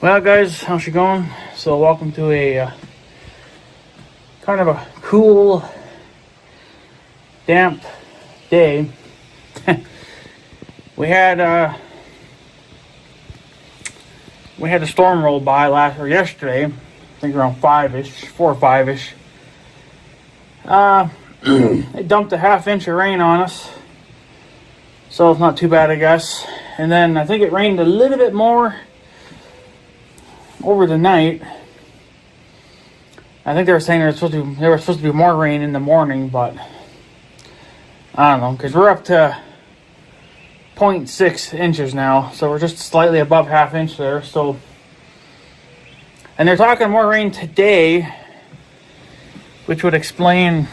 Well, guys, how's it going? So, welcome to a kind of a cool, damp day. we had a storm roll by yesterday. I think around 5-ish, 4 or 5-ish. It dumped a half-inch of rain on us, so it's not too bad, I guess. And then I think it rained a little bit more over the night. I think they were saying there was supposed to be more rain in the morning, but I don't know, because we're up to 0.6 inches now, so we're just slightly above half inch there. So, and they're talking more rain today, which would explain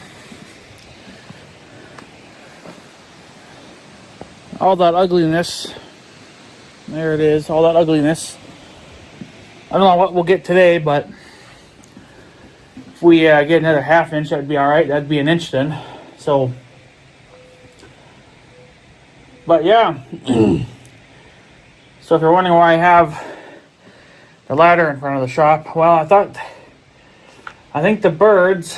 all that ugliness. There it is, all that ugliness. I don't know what we'll get today, but if we get another half inch, that'd be all right. That'd be an inch then. So, but yeah. So if you're wondering why I have the ladder in front of the shop, well, I think the birds,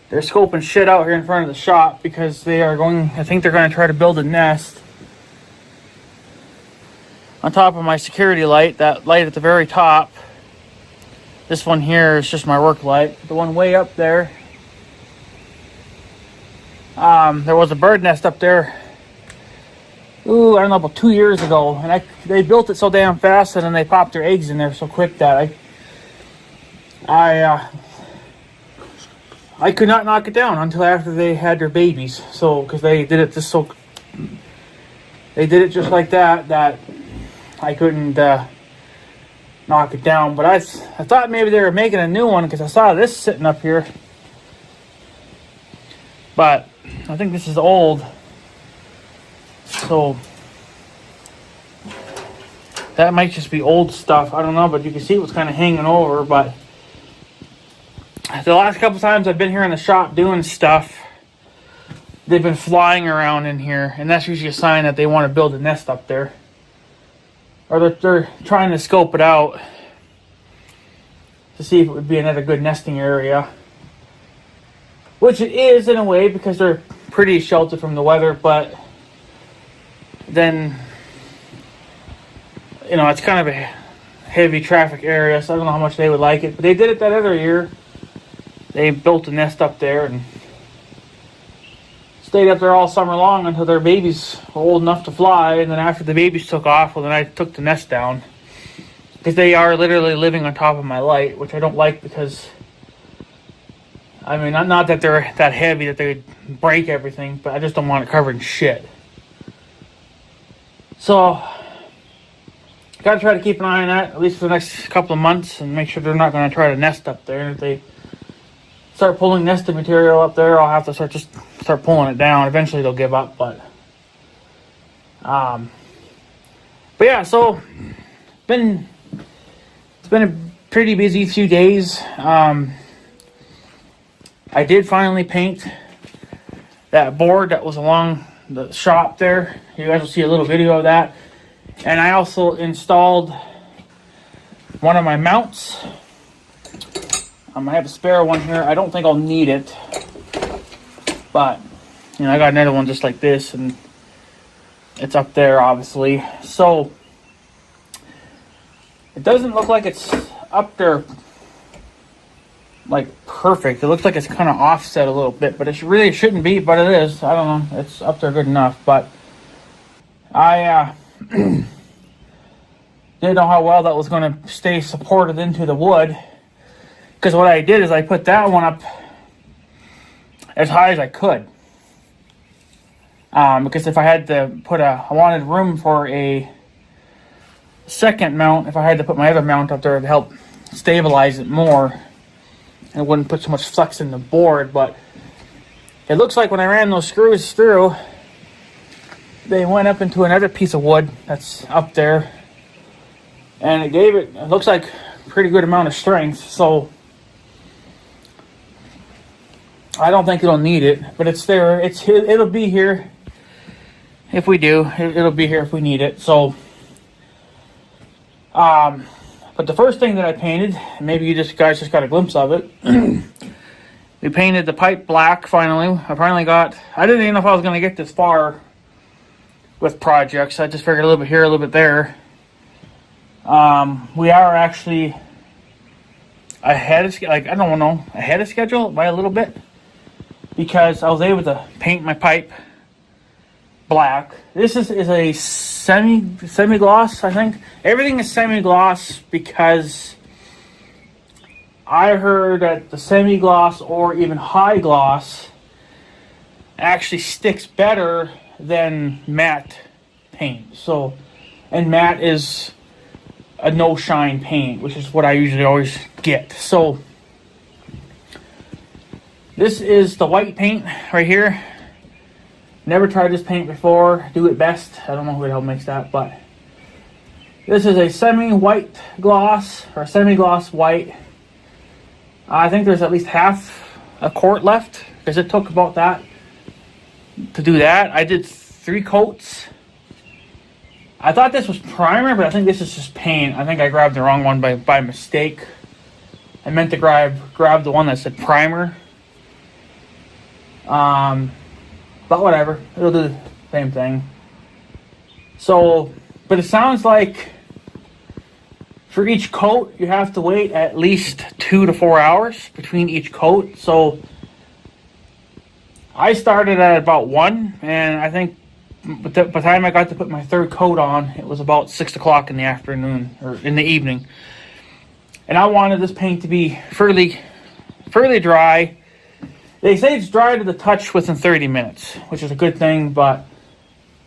they're scoping shit out here in front of the shop because I think they're going to try to build a nest on top of my security light. That light at the very top. This one here is just my work light. The one way up there, there was a bird nest up there. Ooh, I don't know, about 2 years ago, and they built it so damn fast, and then they popped their eggs in there so quick that I could not knock it down until after they had their babies. So, because they did it just like that I couldn't knock it down. But I thought maybe they were making a new one because I saw this sitting up here. But I think this is old. So that might just be old stuff. I don't know, but you can see what's kind of hanging over. But the last couple times I've been here in the shop doing stuff, they've been flying around in here, and that's usually a sign that they want to build a nest up there. Or they're trying to scope it out to see if it would be another good nesting area. Which it is in a way, because they're pretty sheltered from the weather, but then, it's kind of a heavy traffic area, so I don't know how much they would like it. But they did it that other year. They built a nest up there and stayed up there all summer long until their babies were old enough to fly. And then after the babies took off, well, then I took the nest down. Because they are literally living on top of my light, which I don't like because, I mean, not that they're that heavy that they would break everything, but I just don't want it covered in shit. So, gotta try to keep an eye on that, at least for the next couple of months, and make sure they're not going to try to nest up there. And if they start pulling nesting material up there, I'll have to start pulling it down. Eventually they'll give up, but yeah, so it's been a pretty busy few days. I did finally paint that board that was along the shop there. You guys will see a little video of that. And I also installed one of my mounts. I have a spare one here. I don't think I'll need it, but I got another one just like this, and it's up there obviously. So it doesn't look like it's up there like perfect. It looks like it's kind of offset a little bit, but it really shouldn't be, but it is. I don't know. It's up there good enough, but I didn't know how well that was going to stay supported into the wood. Because what I did is I put that one up as high as I could. Because if I had to I wanted room for a second mount, if I had to put my other mount up there to help stabilize it more, and it wouldn't put so much flex in the board. But it looks like when I ran those screws through, they went up into another piece of wood that's up there. And it looks like a pretty good amount of strength. So I don't think it'll need it, but it's there. It'll be here if we do. It'll be here if we need it. So But the first thing that I painted, maybe you guys just got a glimpse of it. We painted the pipe black finally. I didn't even know if I was going to get this far with projects. I just figured a little bit here, a little bit there. We are actually ahead of schedule by a little bit, because I was able to paint my pipe black. This is a semi-gloss, I think. Everything is semi-gloss because I heard that the semi-gloss or even high gloss actually sticks better than matte paint. And matte is a no shine paint, which is what I usually always get. So this is the white paint right here. Never tried this paint before. Do it best. I don't know who the hell makes that, but this is a semi-white gloss, or semi-gloss white. I think there's at least half a quart left, because it took about that to do that. I did 3 coats. I thought this was primer, but I think this is just paint. I think I grabbed the wrong one by mistake. I meant to grab the one that said primer. But whatever, it'll do the same thing. So, but it sounds like for each coat, you have to wait at least 2 to 4 hours between each coat. So I started at about 1, and I think by the time I got to put my 3rd coat on, it was about 6 o'clock in the afternoon, or in the evening. And I wanted this paint to be fairly dry. They say it's dry to the touch within 30 minutes, which is a good thing, but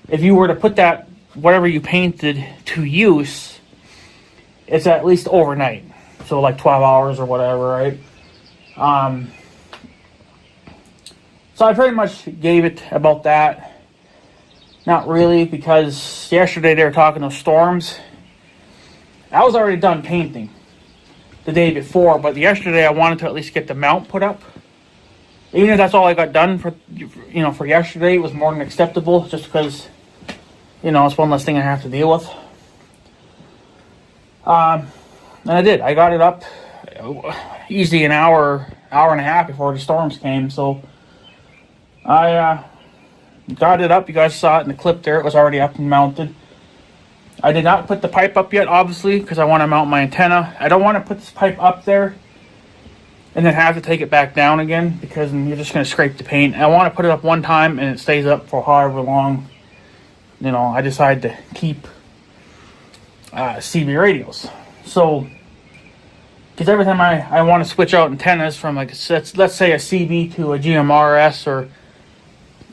if you were to put that, whatever you painted, to use, it's at least overnight. So like 12 hours or whatever, right? So I pretty much gave it about that. Not really, because yesterday they were talking of storms. I was already done painting the day before, but yesterday I wanted to at least get the mount put up. Even if that's all I got done for yesterday, it was more than acceptable, just because, it's one less thing I have to deal with. And I did. I got it up easy an hour and a half before the storms came. So I got it up. You guys saw it in the clip there. It was already up and mounted. I did not put the pipe up yet, obviously, because I want to mount my antenna. I don't want to put this pipe up there and then have to take it back down again, because you're just going to scrape the paint. I want to put it up one time and it stays up for however long, I decide to keep CB radios. So, because every time I want to switch out antennas from, like, let's say a CB to a GMRS, or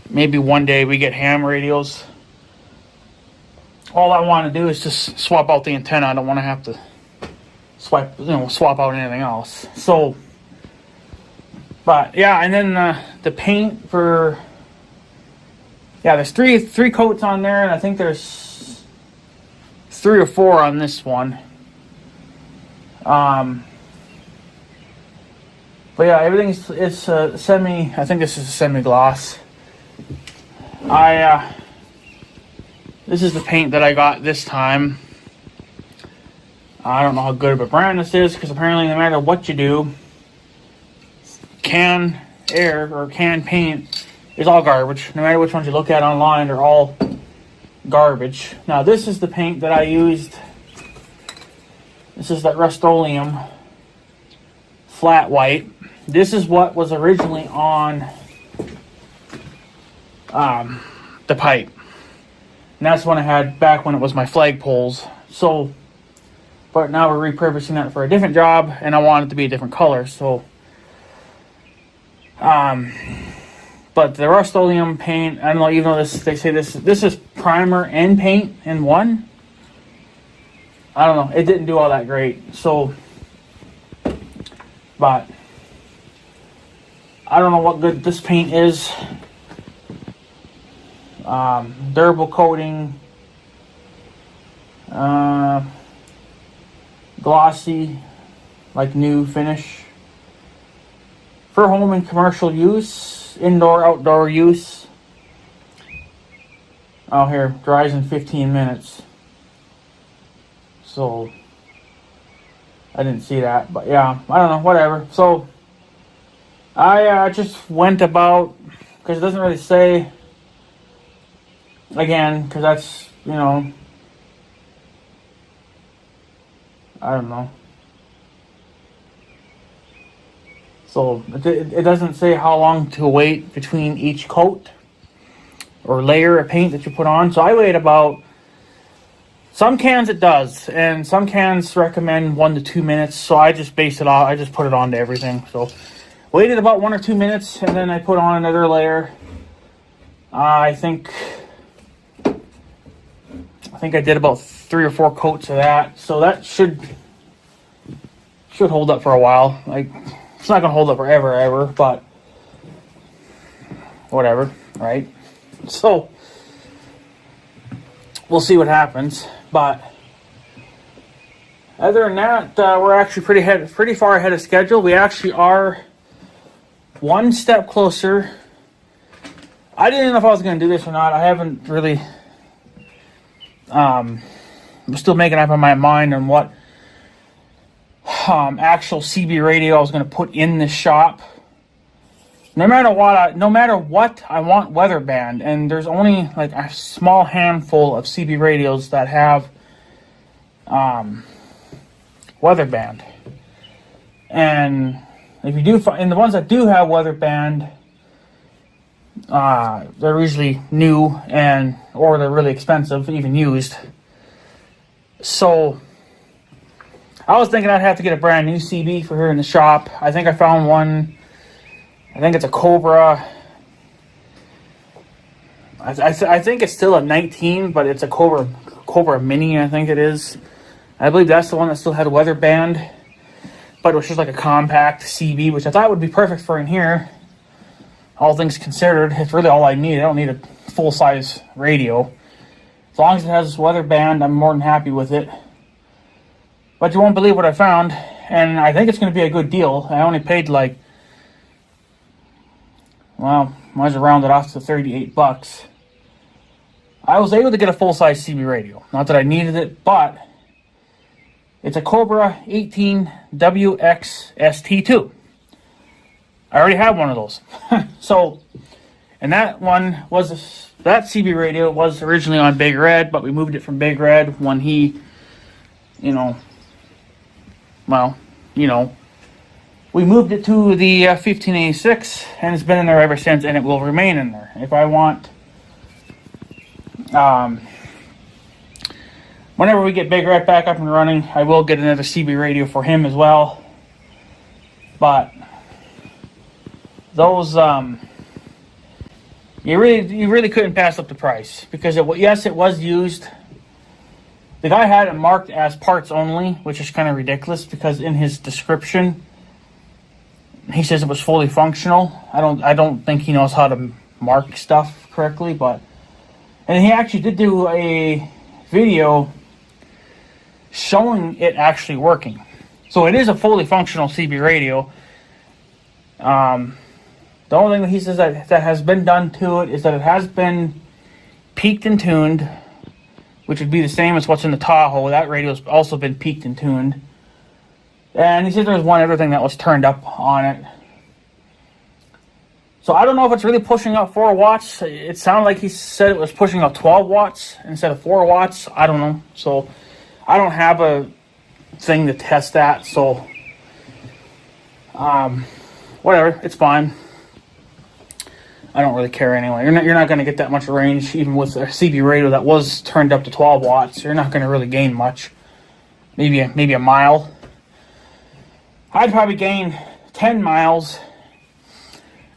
maybe one day we get ham radios, all I want to do is just swap out the antenna. I don't want to have to swap out anything else. So, but yeah, and then the paint for, there's three coats on there, and I think there's 3 or 4 on this one. But yeah, everything's semi. I think this is a semi-gloss. This is the paint that I got this time. I don't know how good of a brand this is, because apparently no matter what you do, can air or can paint is all garbage. No matter which ones you look at online, they're all garbage. Now this is the paint that I used. This is that Rust-Oleum flat white. This is what was originally on the pipe. And that's when I had back when it was my flagpoles. So, but now we're repurposing that for a different job, and I want it to be a different color. So, but the Rust-Oleum paint, I don't know, even though they say this is primer and paint in one. I don't know. It didn't do all that great. So, but I don't know what good this paint is. Durable coating, glossy, like new finish. For home and commercial use, indoor, outdoor use. Oh, here, dries in 15 minutes. So, I didn't see that, but yeah, I don't know, whatever. So I just went about, because it doesn't really say, again, because that's, you know, I don't know. So it doesn't say how long to wait between each coat or layer of paint that you put on. So I wait about, some cans it does, and some cans recommend 1 to 2 minutes. So I just base it off, I just put it on to everything. So waited about 1 or 2 minutes, and then I put on another layer. I think I did about 3 or 4 coats of that. So that should hold up for a while. Like, it's not gonna hold up forever, ever, but whatever, right? So we'll see what happens. But other than that, we're actually pretty far ahead of schedule. We actually are one step closer. I didn't know if I was going to do this or not. I haven't really. I'm still making up in my mind on what actual CB radio I was going to put in the shop. No matter what, I want weather band, and there's only like a small handful of CB radios that have weather band. And if you do find, and the ones that do have weather band, they're usually new or they're really expensive, even used. So I was thinking I'd have to get a brand new CB for here in the shop. I think I found one. I think it's a Cobra. I think it's still a 19, but it's a Cobra Mini, I think it is. I believe that's the one that still had a weather band, but it was just like a compact CB, which I thought would be perfect for in here. All things considered, it's really all I need. I don't need a full-size radio. As long as it has weather band, I'm more than happy with it. But you won't believe what I found, and I think it's going to be a good deal. I only paid like, well, might as well round it off to $38. I was able to get a full-size CB radio. Not that I needed it, but it's a Cobra 18 WX-ST2. I already have one of those. So, and that CB radio was originally on Big Red, but we moved it from Big Red when he, we moved it to the 1586, and it's been in there ever since, and it will remain in there. If I want, whenever we get Big Red back up and running, I will get another CB radio for him as well. But those, you really couldn't pass up the price, because it was used. The guy had it marked as parts only, which is kind of ridiculous, because in his description he says it was fully functional. I don't think he knows how to mark stuff correctly, and he actually did do a video showing it actually working. So it is a fully functional CB radio. The only thing that he says that has been done to it is that it has been peaked and tuned, which would be the same as what's in the Tahoe. That radio's also been peaked and tuned. And he said there was one other thing that was turned up on it. So I don't know if it's really pushing out 4 watts. It sounded like he said it was pushing out 12 watts instead of 4 watts. I don't know. So I don't have a thing to test that. So whatever, it's fine. I don't really care anyway. You're not going to get that much range, even with a CB radio that was turned up to 12 watts. You're not going to really gain much. Maybe a mile. I'd probably gain 10 miles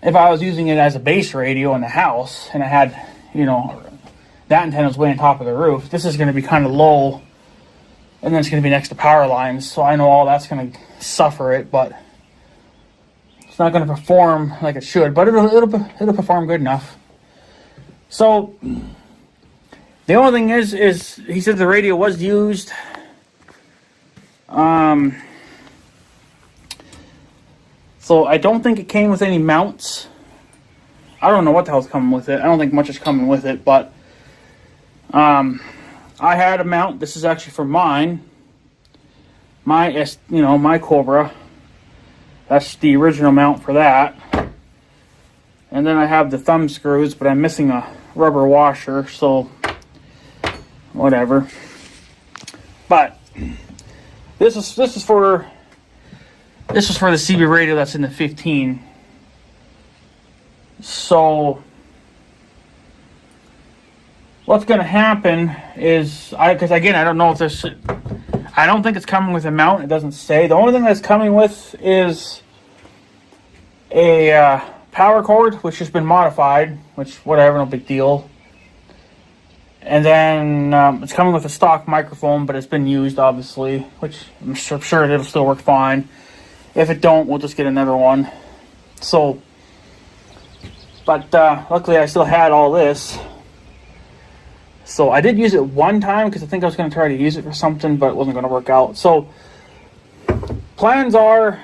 if I was using it as a base radio in the house, and I had, that antenna was way on top of the roof. This is going to be kind of low, and then it's going to be next to power lines, so I know all that's going to suffer it, but it's not going to perform like it should, but it'll perform good enough. So the only thing is he said the radio was used. So I don't think it came with any mounts. I don't know what the hell's coming with it. I don't think much is coming with it, but I had a mount. This is actually for mine my Cobra. That's the original mount for that. And then I have the thumb screws, but I'm missing a rubber washer, so whatever. But this is for the CB radio that's in the 15. So what's going to happen is, because again, I don't know if this, I don't think it's coming with a mount. It doesn't say. The only thing that's coming with is a power cord, which has been modified, which whatever, no big deal. And then it's coming with a stock microphone, but it's been used, obviously, which I'm sure it'll still work fine. If it don't, we'll just get another one. So, but luckily I still had all this. So I did use it one time because I think I was going to try to use it for something, but it wasn't going to work out. So plans are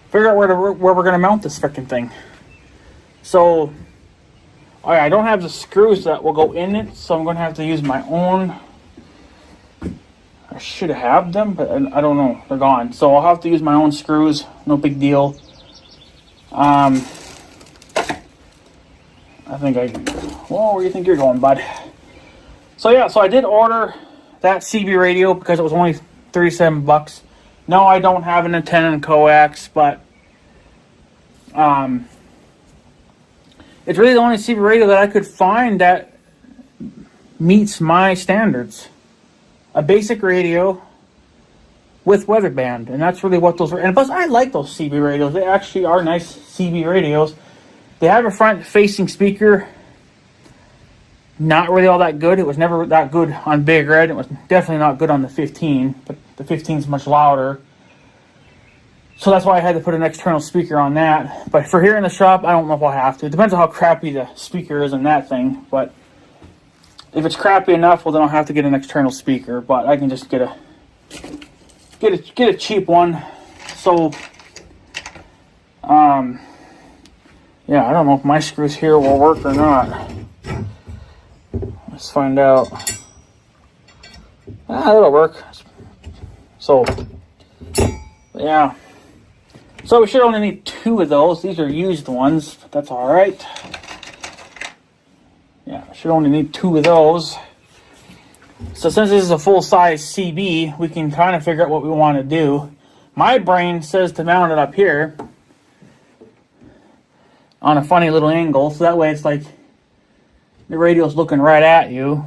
figure out where we're going to mount this freaking thing. So I don't have the screws that will go in it, so I'm going to have to use my own. I should have them, but I don't know. They're gone. So I'll have to use my own screws. No big deal. I think where do you think you're going, bud? So yeah, so I did order that CB radio because it was only $37. No, I don't have an antenna and coax, but it's really the only CB radio that I could find that meets my standards. A basic radio with weather band, and that's really what those were. And plus, I like those CB radios. They actually are nice CB radios. They have a front-facing speaker. Not really all that good. It was never that good on Big Red. It was definitely not good on the 15, but the 15 is much louder. So that's why I had to put an external speaker on that. But for here in the shop, I don't know if I'll have to. It depends on how crappy the speaker is in that thing. But if it's crappy enough, well, then I'll have to get an external speaker. But I can just get a cheap one. So, yeah, I don't know if my screws here will work or not. Let's find out. That'll work. So, yeah. So we should only need 2 of those. These are used ones, but that's all right. Yeah, should only need 2 of those. So since this is a full-size CB, we can kind of figure out what we want to do. My brain says to mount it up here on a funny little angle, so that way it's like the radio's looking right at you.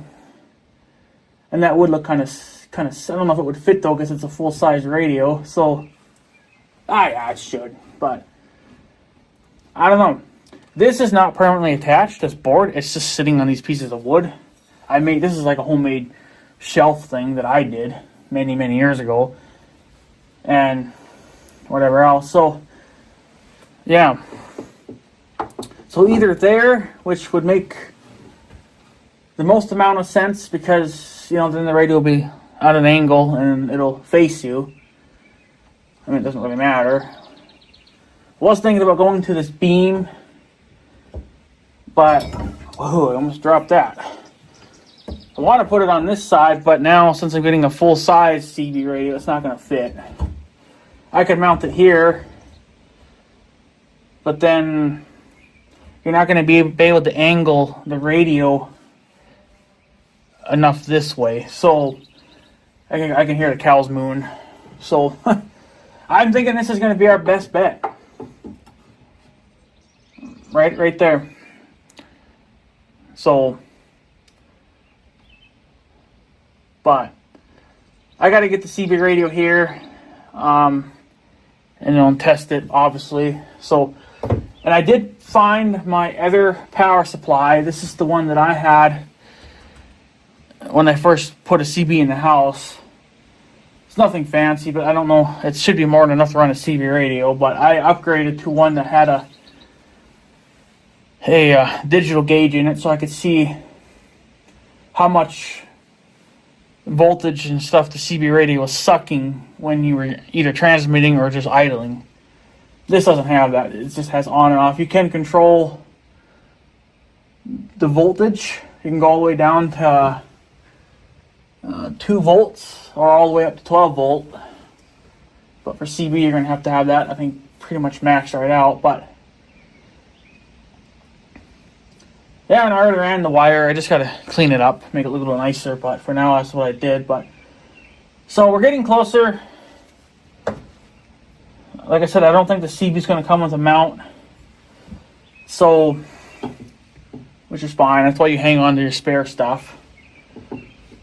And that would look kind of, I don't know if it would fit though, because it's a full-size radio. So, yeah, it should, but I don't know. This is not permanently attached, this board. It's just sitting on these pieces of wood. This is like a homemade shelf thing that I did many, many years ago. And whatever else. So, yeah. So either there, which would make the most amount of sense because, then the radio will be at an angle and it'll face you. I mean, it doesn't really matter. I was thinking about going to this beam, but, whoa, I almost dropped that. I want to put it on this side, but now, since I'm getting a full-size CB radio, it's not going to fit. I could mount it here, but then you're not going to be able to angle the radio enough this way. So, I can hear the cows mooing. So, I'm thinking this is going to be our best bet. Right there. So, but I got to get the CB radio here, and test it, obviously. So, and I did find my other power supply. This is the one that I had when I first put a CB in the house. It's nothing fancy, but I don't know. It should be more than enough to run a CB radio. But I upgraded to one that had a digital gauge in it, so I could see how much voltage and stuff the CB radio was sucking when you were either transmitting or just idling. This doesn't have that. It just has on and off. You can control the voltage. You can go all the way down to 2 volts or all the way up to 12 volt. But for CB, you're going to have that, I think, pretty much maxed right out. But yeah, and I already ran the wire. I just got to clean it up, make it look a little nicer. But for now, that's what I did. But so we're getting closer. Like I said, I don't think the CB is going to come with a mount. So, which is fine. That's why you hang on to your spare stuff.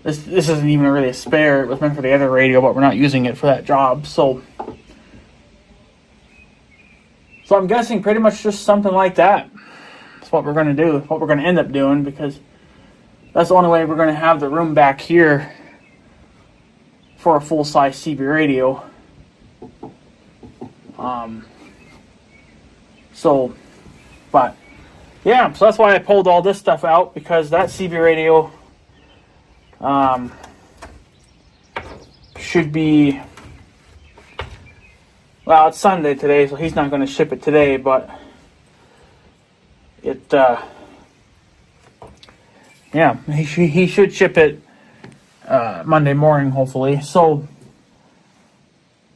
This isn't even really a spare. It was meant for the other radio, but we're not using it for that job. So I'm guessing pretty much just something like that. That's what we're going to do. What we're going to end up doing, because that's the only way we're going to have the room back here for a full-size CB radio. But yeah, so that's why I pulled all this stuff out, because that CB radio should be, well, it's Sunday today, so he's not going to ship it today, but yeah, he should ship it Monday morning, hopefully. So,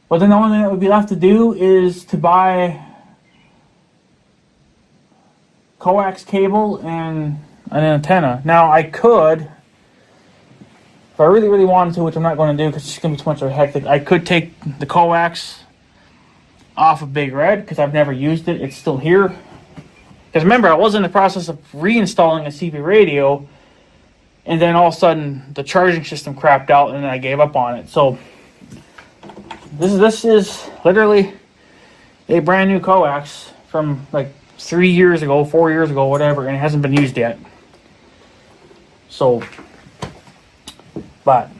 but then the only thing that would be left to do is to buy coax cable and an antenna. Now, I could, if I really, really wanted to, which I'm not going to do because it's going to be too much of a hectic, I could take the coax off of Big Red, because I've never used it. It's still here. Because remember, I was in the process of reinstalling a CB radio, and then all of a sudden the charging system crapped out, and then I gave up on it. So this is literally a brand new coax from like 3 years ago, 4 years ago, whatever, and it hasn't been used yet. So, but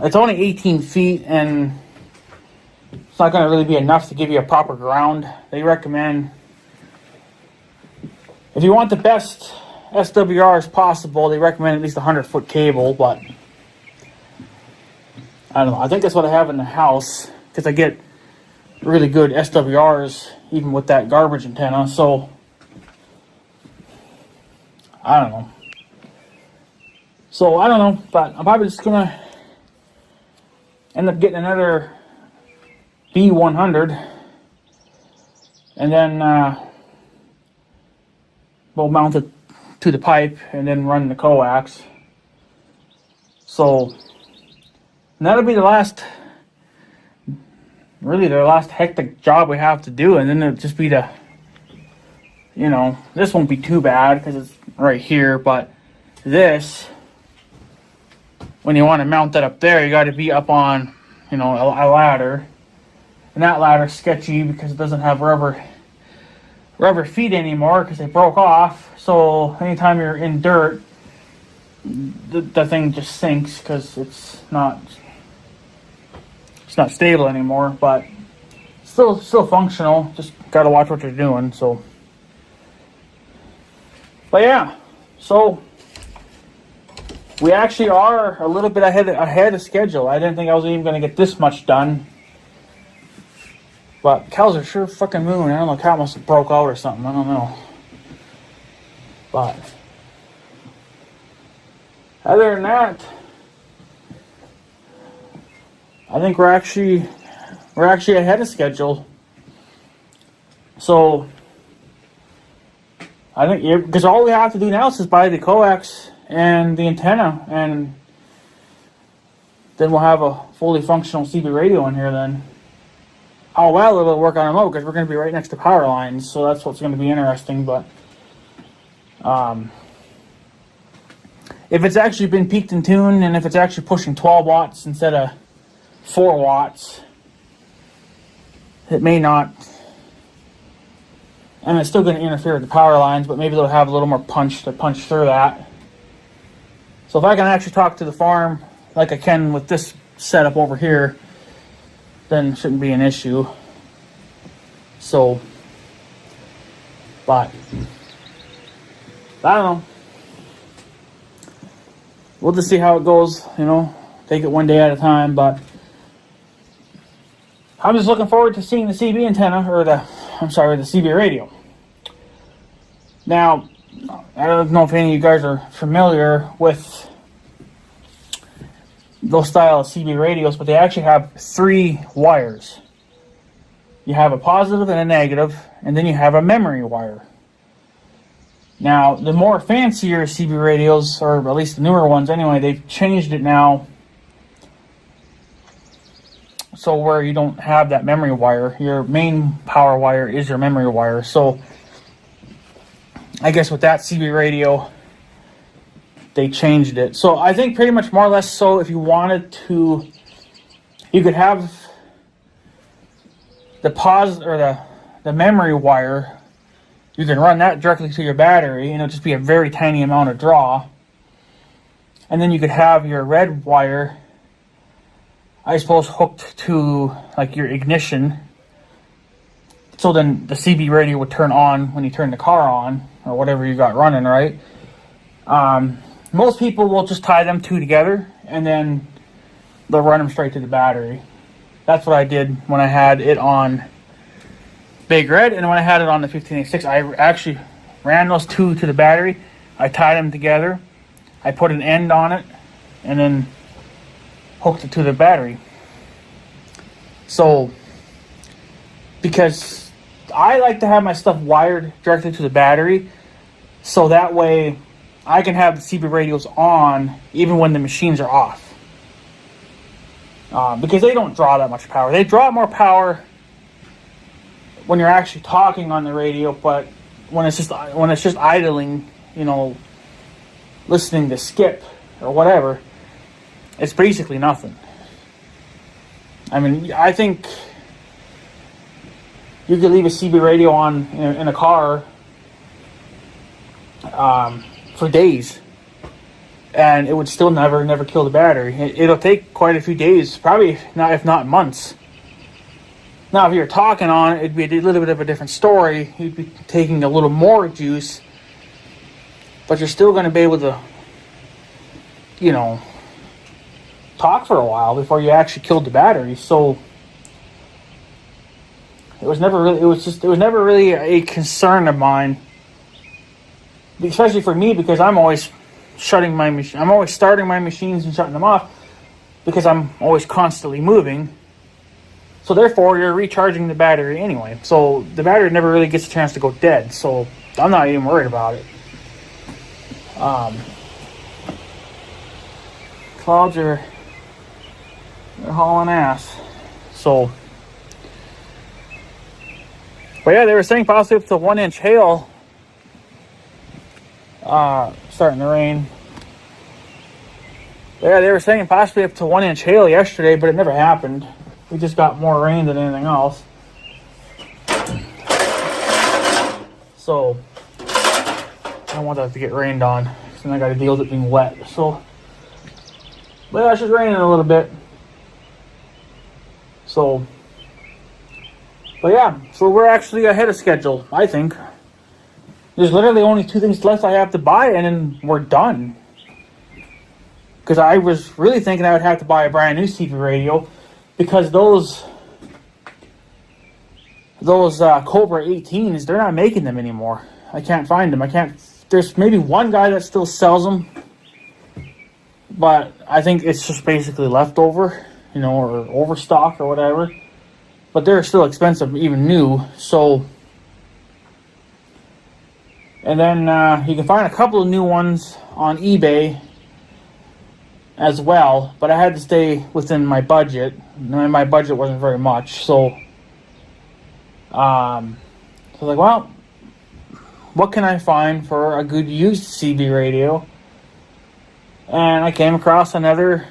it's only 18 feet, and it's not going to really be enough to give you a proper ground. They recommend, if you want the best SWRs possible, they recommend at least a 100-foot cable, but I don't know. I think that's what I have in the house, because I get really good SWRs even with that garbage antenna. So I don't know. But I'm probably just going to end up getting another B100, and then we'll mount it to the pipe and then run the coax. So that'll be the last hectic job we have to do, and then it'll just be this won't be too bad because it's right here, but this, when you want to mount that up there, you got to be up on a ladder, and that ladder's sketchy because it doesn't have rubber feet anymore because they broke off. So anytime you're in dirt, the thing just sinks because it's not stable anymore. But still functional. Just gotta watch what you're doing. So, but yeah, so we actually are a little bit ahead of schedule. I didn't think I was even gonna get this much done. But cows are sure fucking moving. I don't know, the cow must have broke out or something. I don't know. But other than that, I think we're actually ahead of schedule. So I think, because all we have to do now is just buy the coax and the antenna, and then we'll have a fully functional CB radio in here then. Oh, well, it'll work on remote because we're going to be right next to power lines, so that's what's going to be interesting. But if it's actually been peaked and tuned, and if it's actually pushing 12 watts instead of 4 watts, it may not, and it's still going to interfere with the power lines, but maybe they'll have a little more punch to punch through that. So if I can actually talk to the farm like I can with this setup over here, then it shouldn't be an issue. So, but I don't know. We'll just see how it goes, take it one day at a time. But I'm just looking forward to seeing the CB antenna, the CB radio. Now, I don't know if any of you guys are familiar with those style of CB radios, but they actually have 3 wires. You have a positive and a negative, and then you have a memory wire. Now, the more fancier CB radios, or at least the newer ones anyway, they've changed it now so where you don't have that memory wire. Your main power wire is your memory wire. So I guess with that CB radio, they changed it. So I think pretty much more or less, so if you wanted to, you could have the the memory wire. You can run that directly to your battery, and it'll just be a very tiny amount of draw. And then you could have your red wire, I suppose, hooked to like your ignition. So then the CB radio would turn on when you turn the car on, or whatever you got running, right? Most people will just tie them 2 together, and then they'll run them straight to the battery. That's what I did when I had it on Big Red, and when I had it on the 1586, I actually ran those 2 to the battery. I tied them together. I put an end on it, and then hooked it to the battery. So, because I like to have my stuff wired directly to the battery, so that way I can have the CB radios on even when the machines are off. Because they don't draw that much power. They draw more power when you're actually talking on the radio, but when it's just idling, listening to skip or whatever, it's basically nothing. I mean, I think you could leave a CB radio on in a car for days, and it would still never kill the battery. It'll take quite a few days, probably not, if not months. Now, if you're talking on it, it'd be a little bit of a different story. You'd be taking a little more juice, but you're still going to be able to, talk for a while before you actually killed the battery. So it was never really a concern of mine, especially for me, because I'm always starting my machines and shutting them off because I'm always constantly moving. So therefore, you're recharging the battery anyway. So the battery never really gets a chance to go dead. So I'm not even worried about it. Clouds they're hauling ass. So, but yeah, they were saying possibly up to 1 inch hail starting to rain. But yeah, they were saying possibly up to 1 inch hail yesterday, but it never happened. We just got more rain than anything else. So I don't want that to get rained on, because then I got to deal with it being wet. So, but yeah, it's just raining a little bit. So, but yeah, so we're actually ahead of schedule, I think. There's literally only 2 things left I have to buy, and then we're done. Because I was really thinking I would have to buy a brand new CB radio, because those Cobra 18s, they're not making them anymore. I can't find them. There's maybe one guy that still sells them, but I think it's just basically leftover, or overstock or whatever. But they're still expensive, even new. So, and then you can find a couple of new ones on eBay as well, but I had to stay within my budget. My budget wasn't very much, so I was like, well, what can I find for a good used CB radio? And I came across another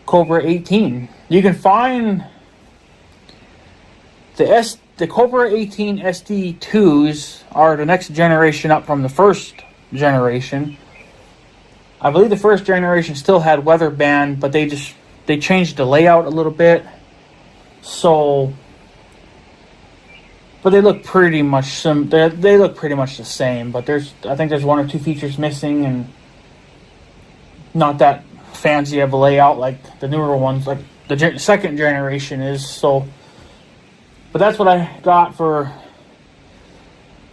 Cobra 18. You can find the Cobra 18 SD2s are the next generation up from the first generation. I believe the first generation still had weather band, but they changed the layout a little bit. So, but they look pretty much they look pretty much the same. But I think there's 1 or 2 features missing, and not that fancy of a layout like the newer ones, like the second generation is. So, but that's what I got for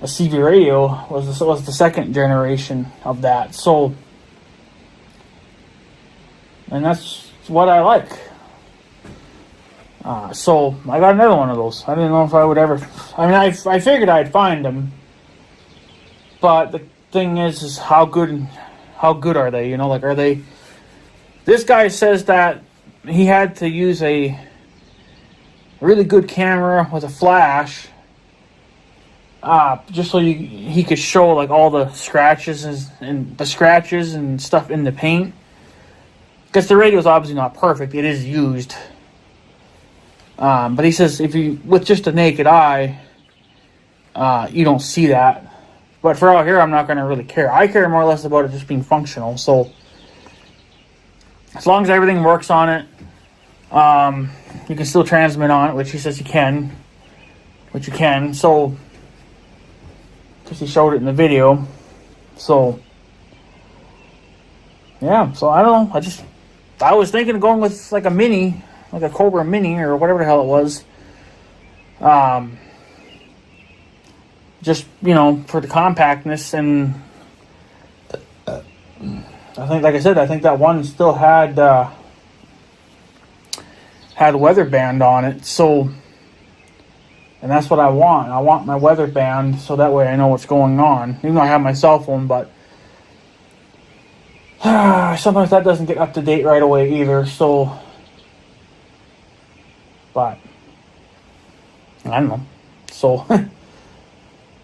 a CB radio was the second generation of that. So. and that's what I like. So I got another one of those. I didn't know if I would ever. I mean, I figured I'd find them, but the thing is how good are they? You know, like, are they? This guy says that he had to use a really good camera with a flash, just so he could show like all the scratches and the scratches and stuff in the paint. Because the radio is obviously not perfect; it is used. But he says if you, with just a naked eye, you don't see that. But for out here, I'm not going to really care. I care more or less about it just being functional. So as long as everything works on it, you can still transmit on it, which he says you can. Which you can. So, because he showed it in the video. So, yeah. So I don't know. I was thinking of going with like a mini. Like a Cobra Mini or whatever the hell it was. Just, you know, for the compactness. And I think, like I said, I think that one still had weather band on it. So, and that's what I want. I want my weather band so that way I know what's going on. Even though I have my cell phone, but sometimes that doesn't get up to date right away either. So, but I don't know. So,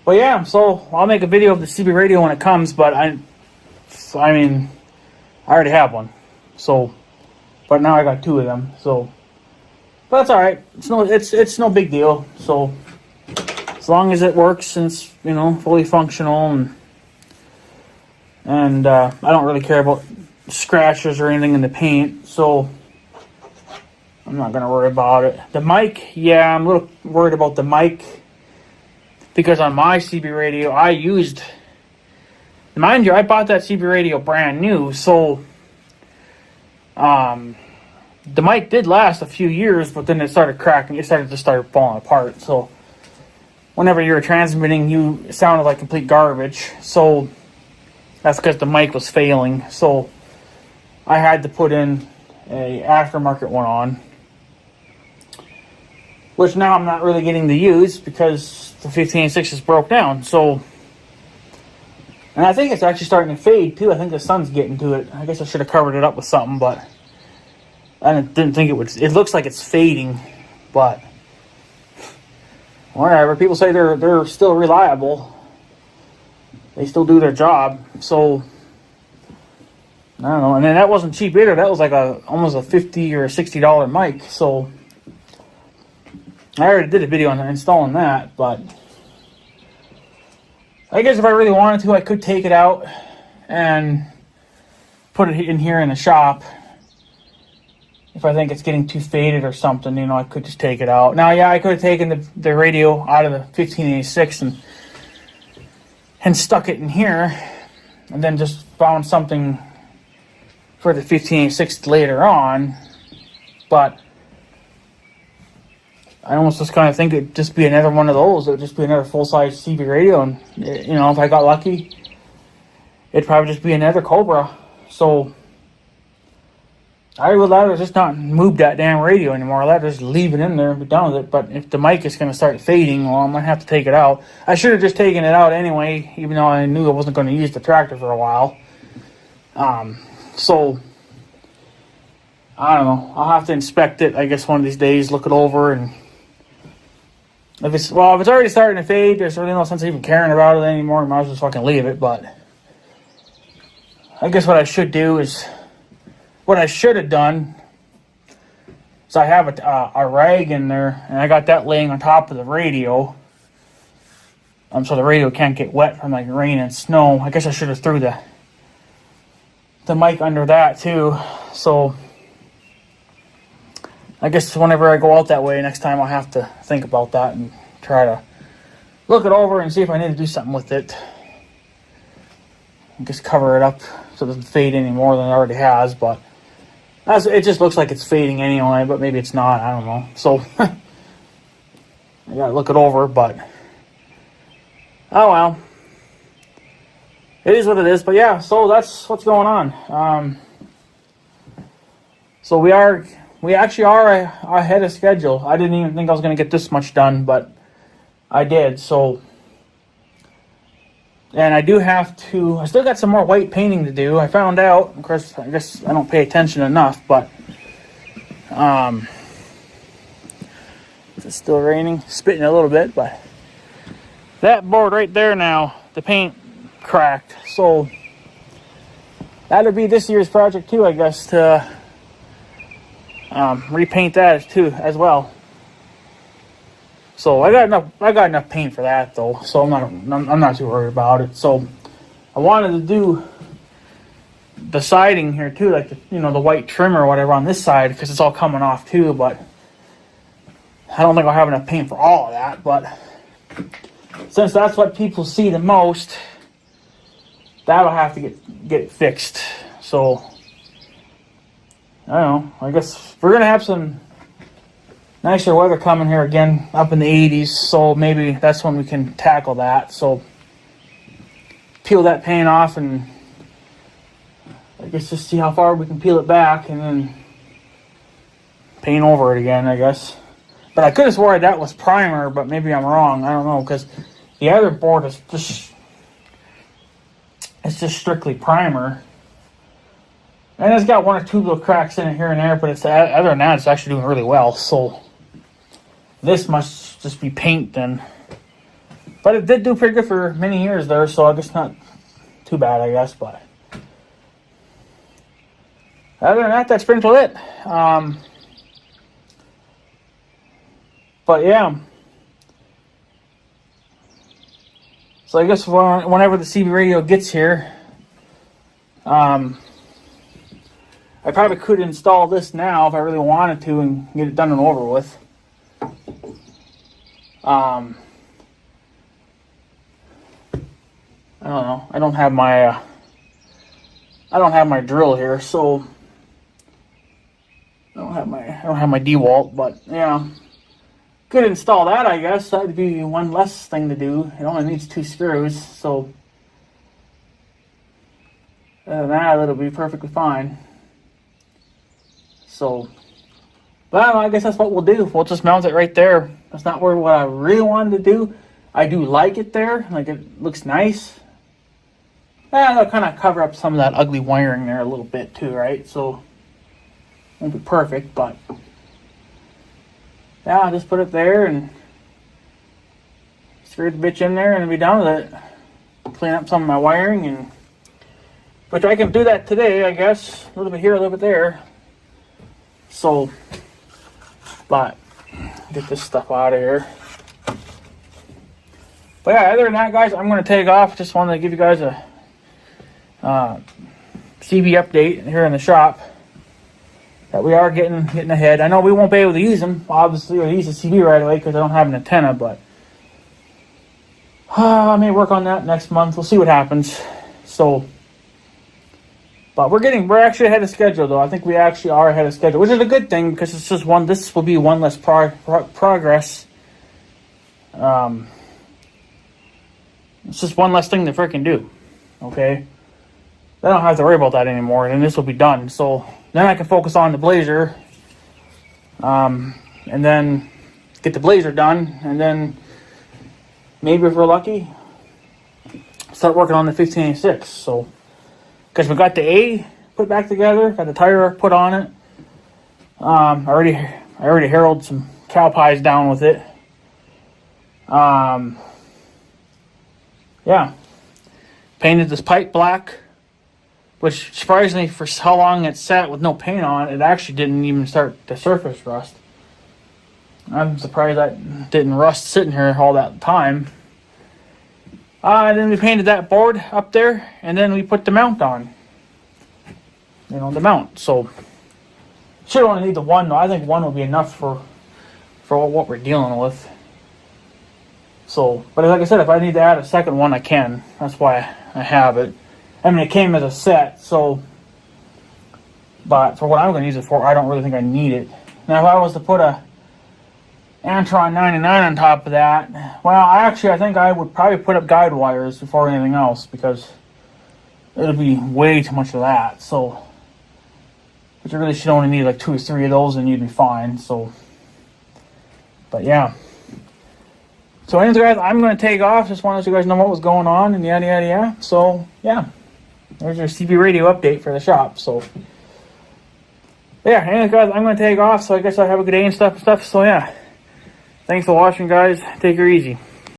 but yeah. So I'll make a video of the CB radio when it comes. But I mean, I already have one. So, but now I got two of them. So, but that's all right. It's no big deal. So, as long as it works and it's, you know, fully functional and I don't really care about scratches or anything in the paint. So, I'm not going to worry about it. The mic, yeah, I'm a little worried about the mic. Because on my CB radio, mind you, I bought that CB radio brand new. So, the mic did last a few years, but then it started cracking. It started to start falling apart. So, whenever you were transmitting, you sounded like complete garbage. So, that's because the mic was failing. So, I had to put in a aftermarket one on. Which now I'm not really getting to use because the 15.6 is broke down. So, and I think it's actually starting to fade too. I think the sun's getting to it. I guess I should have covered it up with something, but I didn't think it would. It looks like it's fading, but whatever. People say they're still reliable. They still do their job. So I don't know. And then that wasn't cheap either. That was like almost a $50 or $60 mic. So I already did a video on installing that, but I guess if I really wanted to, I could take it out and put it in here in the shop. If I think it's getting too faded or something, you know, I could just take it out. Now, yeah, I could have taken the radio out of the 1586 and stuck it in here, and then just found something for the 1586 later on, but I almost just kind of think it'd just be another one of those. It would just be another full-size CB radio. And, you know, if I got lucky, it'd probably just be another Cobra. So, I would rather just not move that damn radio anymore. I'd rather just leave it in there and be done with it. But if the mic is going to start fading, well, I'm going to have to take it out. I should have just taken it out anyway, even though I knew I wasn't going to use the tractor for a while. So, I don't know. I'll have to inspect it, I guess, one of these days, look it over, and if it's already starting to fade, there's really no sense even caring about it anymore. You might as well just fucking leave it. But I guess what I should do is, what I should have done is I have a rag in there, and I got that laying on top of the radio. So the radio can't get wet from like rain and snow. I guess I should have threw the mic under that too. So I guess whenever I go out that way, next time I'll have to think about that and try to look it over and see if I need to do something with it. Just cover it up so it doesn't fade any more than it already has, but it just looks like it's fading anyway, but maybe it's not, I don't know. So, I gotta look it over, but oh well. It is what it is, but yeah, so that's what's going on. So we actually are ahead of schedule. I didn't even think I was going to get this much done, but I did. So, and I still got some more white painting to do. I found out, of course, I guess I don't pay attention enough, but, it's still raining, spitting a little bit, but that board right there now, the paint cracked. So that'll be this year's project too, I guess, to repaint that too as well. So I got enough paint for that though, so I'm not too worried about it. So I wanted to do the siding here too, like the white trim or whatever on this side, because it's all coming off too, but I don't think I'll have enough paint for all of that. But since that's what people see the most, that'll have to get fixed. So I don't know, I guess we're gonna have some nicer weather coming here again, up in the 80s, so maybe that's when we can tackle that. So peel that paint off and I guess just see how far we can peel it back and then paint over it again, I guess. But I could have swore that was primer, but maybe I'm wrong. I don't know, because the other board is just strictly primer. And it's got one or two little cracks in it here and there, but other than that, it's actually doing really well. So this must just be paint then. But it did do pretty good for many years there, so I guess not too bad, I guess. But other than that, that's pretty much it. But yeah. So I guess whenever the CB radio gets here, I probably could install this now if I really wanted to and get it done and over with. I don't know. I don't have my drill here, so I don't have my DeWalt, but yeah. Could install that, I guess. That'd be one less thing to do. It only needs 2 screws, so other than that, it'll be perfectly fine. So, but I guess that's what we'll do. We'll just mount it right there. That's not what I really wanted to do. I do like it there. Like, it looks nice. And it'll kind of cover up some of that ugly wiring there a little bit too, right? So, won't be perfect, but yeah, I'll just put it there and screw the bitch in there and be done with it. Clean up some of my wiring, and which I can do that today, I guess. A little bit here, a little bit there. So, but get this stuff out of here. But yeah, other than that, guys, I'm going to take off. Just wanted to give you guys a CB update here in the shop. That we are getting ahead. I know we won't be able to use them, obviously, or use the CB right away because I don't have an antenna, but I may work on that next month. We'll see what happens. So, but we're actually ahead of schedule, though. I think we actually are ahead of schedule, which is a good thing because it's just this will be one less progress. It's just one less thing to freaking do. Okay? I don't have to worry about that anymore, and this will be done. So then I can focus on the Blazer, and then get the Blazer done, and then maybe if we're lucky, start working on the 1586. So, because we got the A put back together, got the tire put on it. I already harrowed some cow pies down with it. Yeah, painted this pipe black. Which, surprisingly, for how long it sat with no paint on, it actually didn't even start to surface rust. I'm surprised that didn't rust sitting here all that time. And then we painted that board up there, and then we put the mount on. The mount. So, should only need the one, though. I think one will be enough for what we're dealing with. So, but like I said, if I need to add a second one, I can. That's why I have it. I mean, it came as a set, so, but for what I'm going to use it for, I don't really think I need it. Now, if I was to put a Antron 99 on top of that, well, I think I would probably put up guide wires before anything else, because it would be way too much of that. So, But you really should only need like 2 or 3 of those and you'd be fine. So, but yeah. So anyways, guys, I'm going to take off. Just wanted to let you guys know what was going on and yada, yada, yada. So, yeah. There's your CB radio update for the shop. So, yeah. Anyways, guys, I'm going to take off. So I guess I have a good day and stuff. So, yeah. Thanks for watching, guys. Take her easy.